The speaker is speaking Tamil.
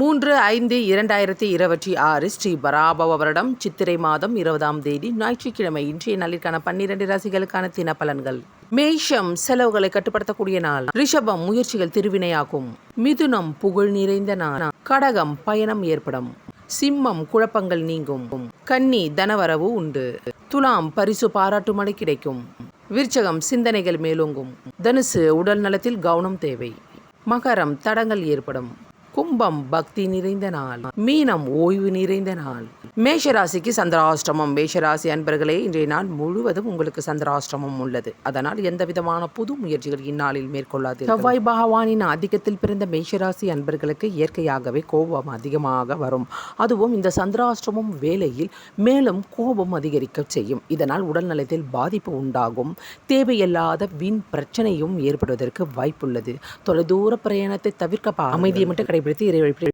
3/5/2026 ஸ்ரீ பராபவ வருடம் சித்திரை மாதம் 20ஆம் தேதி ஞாயிற்றுக்கிழமை. இன்றைய நாளிற்கான 12 ராசிகளுக்கான தின பலன்கள். மேஷம் செலவுகளை கட்டுப்படுத்தக்கூடிய நாள். ரிஷபம் முயற்சிகள் திருவினையாகும். மிதுனம் புகழ் நிறைந்த நாள். கடகம் பயணம் ஏற்படும். சிம்மம் குழப்பங்கள் நீங்கும். கன்னி தனவரவு உண்டு. துலாம் பரிசு பாராட்டு மழை கிடைக்கும். விருச்சகம் சிந்தனைகள் மேலோங்கும். தனுசு உடல் நலத்தில் கவனம் தேவை. மகரம் தடங்கள் ஏற்படும். கும்பம் பக்தி நிறைந்த நாள். மீனம் ஓய்வு நிறைந்த நாள். மேஷராசிக்கு சந்திராஷ்டமம். மேஷராசி அன்பர்களே, இன்றைய நாள் முழுவதும் உங்களுக்கு சந்திராஷ்டமம் உள்ளது. அதனால் எந்த விதமான புது முயற்சிகள் இந்நாளில் மேற்கொள்ளாது. செவ்வாய் பகவானின் ஆதிக்கத்தில் பிறந்த மேஷராசி அன்பர்களுக்கு இயற்கையாகவே கோபம் அதிகமாக வரும். அதுவும் இந்த சந்திராஷ்டமம் வேளையில் மேலும் கோபம் அதிகரிக்க செய்யும். இதனால் உடல் நலத்தில் பாதிப்பு உண்டாகும். தேவையில்லாத வீண் பிரச்சனையும் ஏற்படுவதற்கு வாய்ப்புள்ளது. தொலைதூர பிரயாணத்தை தவிர்க்க அமைதியை மட்டும் கடைபிடித்து இறைவழி